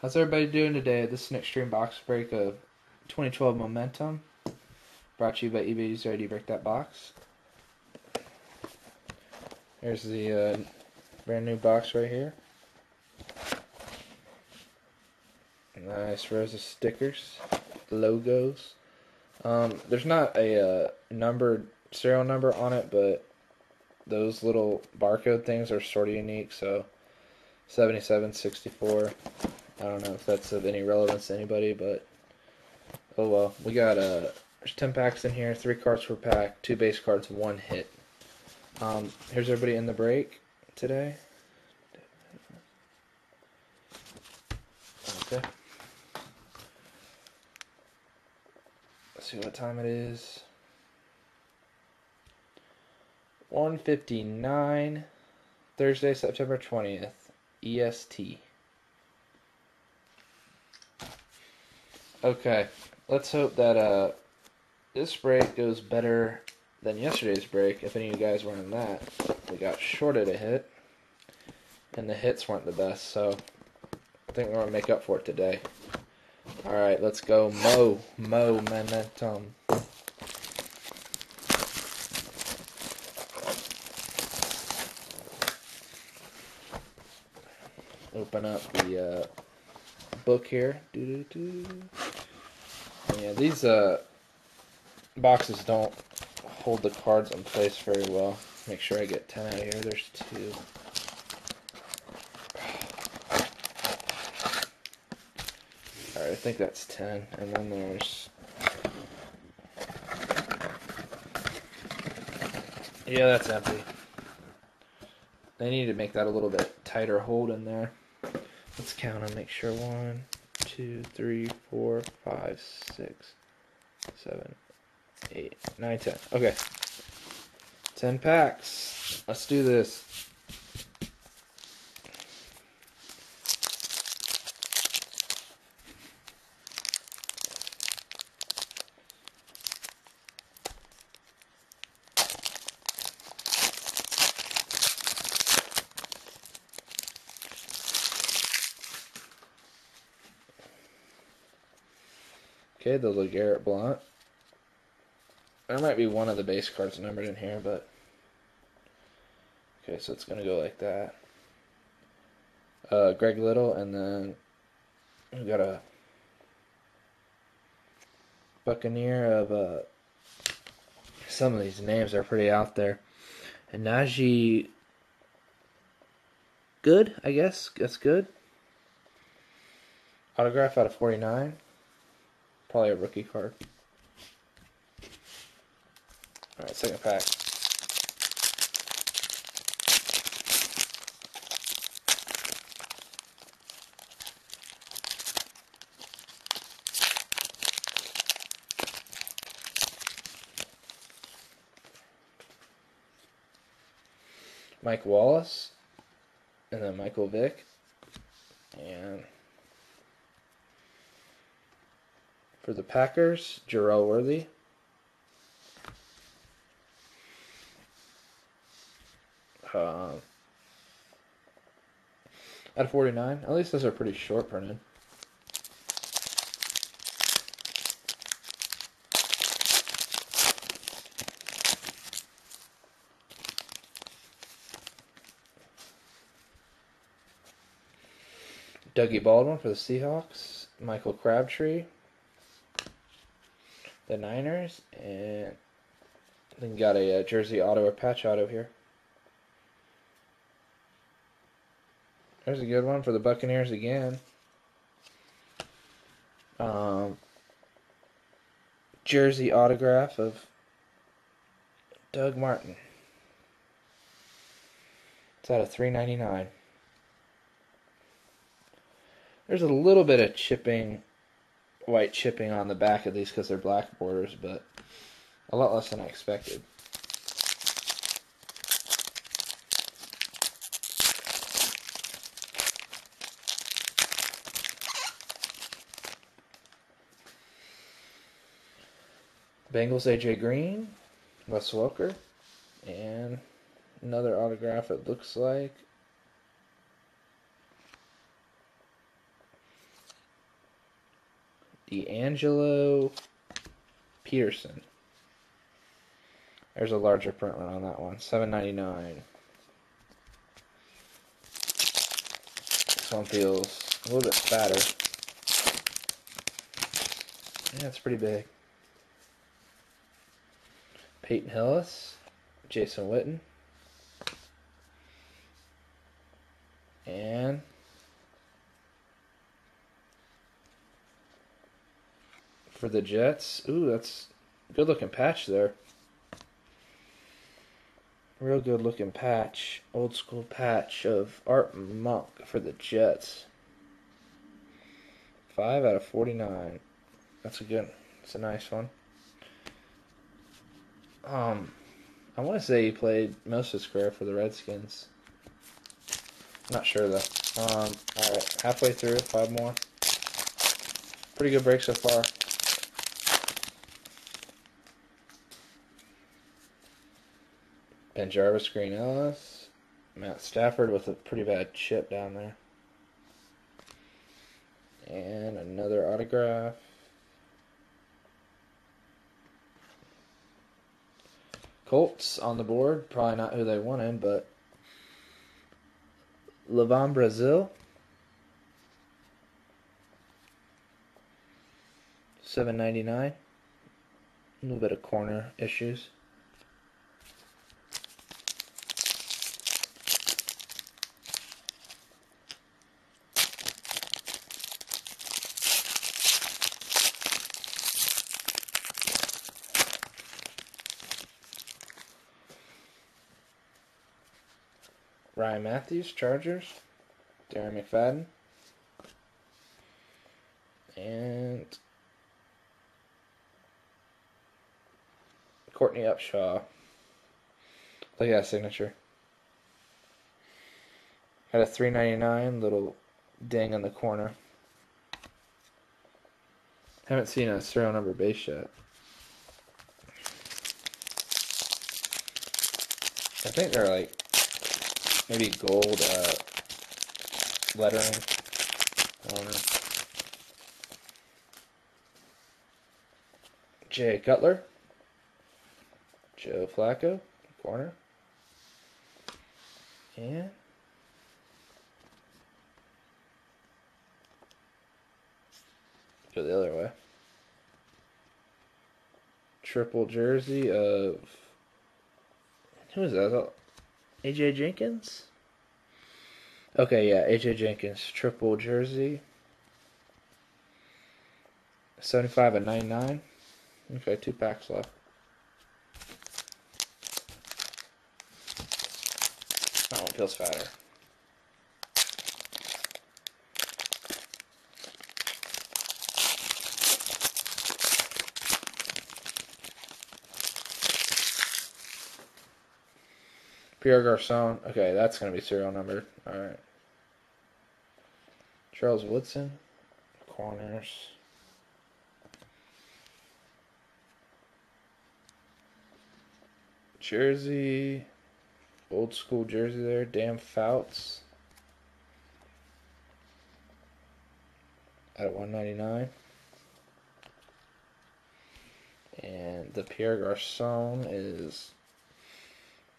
How's everybody doing today? This is an extreme box break of 2012 Momentum, brought to you by eBay's Ready to Break That Box. Here's the brand new box right here. Nice rows of stickers, logos. There's not a numbered serial number on it, but those little barcode things are sort of unique. So 7764. I don't know if that's of any relevance to anybody, but oh well. We got there's 10 packs in here, 3 cards per pack, 2 base cards, 1 hit. Here's everybody in the break today. Okay. Let's see what time it is. 1:59, Thursday, September 20th, EST. Okay, let's hope that this break goes better than yesterday's break. If any of you guys weren't in that, we got shorted a hit, and the hits weren't the best, so I think we're going to make up for it today. Alright, let's go. Momentum. Open up the book here. Yeah, these boxes don't hold the cards in place very well. Make sure I get 10 out of here. There's 2. Alright, I think that's 10. And then there's... yeah, that's empty. They need to make that a little bit tighter hold in there. Let's count them, make sure. 1, 2, 3, 4, 5, 6, 7, 8, 9, 10. Okay. 10 packs. Let's do this. Okay, the LeGarrette Blount. There might be one of the base cards numbered in here, but... okay, so it's going to go like that. Greg Little, and then we got a Buccaneer of... some of these names are pretty out there. And Najee... good, I guess. That's good. Autograph out of 49. Probably a rookie card. Alright, second pack. Mike Wallace. And then Michael Vick. And for the Packers, Jarrell Worthy. Out of 49. At least those are pretty short printed. Dougie Baldwin for the Seahawks. Michael Crabtree. The Niners. And then got a jersey auto or patch auto here. There's a good one for the Buccaneers again. Jersey autograph of Doug Martin. It's out of 399. There's a little bit of chipping, white chipping on the back of these because they're black borders, but a lot less than I expected. Bengals AJ Green, Wes Welker, and another autograph it looks like. D'Angelo Peterson. There's a larger print run on that one. $7.99. This one feels a little bit fatter. Yeah, it's pretty big. Peyton Hillis, Jason Witten, and for the Jets, ooh, that's a good looking patch there. Real good looking patch, old school patch of Art Monk for the Jets. 5/49. That's a good. It's a nice one. I want to say he played most of his career for the Redskins. Not sure though. All right, halfway through, 5 more. Pretty good break so far. Ben Jarvis, Green Ellis, Matt Stafford with a pretty bad chip down there, and another autograph. Colts on the board. Probably not who they wanted, but Levon Brazil, $7.99. A little bit of corner issues. Ryan Matthews, Chargers. Darren McFadden. And Courtney Upshaw. Look at that signature. Had a $3.99 little ding in the corner. Haven't seen a serial number base yet. I think they're like maybe gold lettering. I don't know. Jay Cutler. Joe Flacco, corner. And go the other way. Triple jersey of, who is that? AJ Jenkins? Okay, yeah, AJ Jenkins. Triple jersey. 75/99. Okay, 2 packs left. That one feels fatter. Pierre Garcon. Okay, that's going to be serial numbered. Alright. Charles Woodson. Corners. Jersey. Old school jersey there. Dan Fouts. At $1.99. And the Pierre Garcon is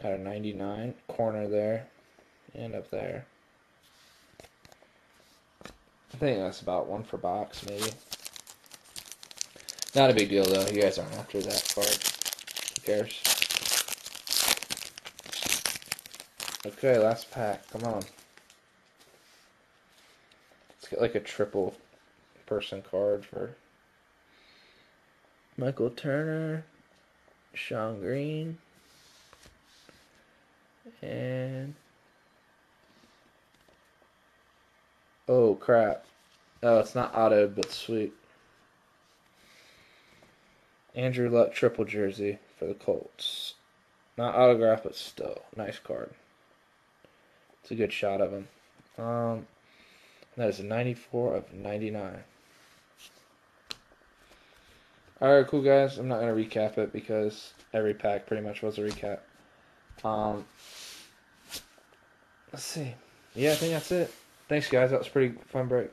at a 99. Corner there. And up there. I think that's about 1 per box, maybe. Not a big deal, though. You guys aren't after that card. Who cares? Okay, last pack. Come on. Let's get like a triple person card for Michael Turner, Sean Green, and oh crap. Oh, it's not auto, but sweet. Andrew Luck triple jersey for the Colts. Not autograph, but still. Nice card. It's a good shot of him. That is a 94/99. Alright, cool guys. I'm not going to recap it because every pack pretty much was a recap. Let's see. Yeah, I think that's it. Thanks guys. That was a pretty fun break.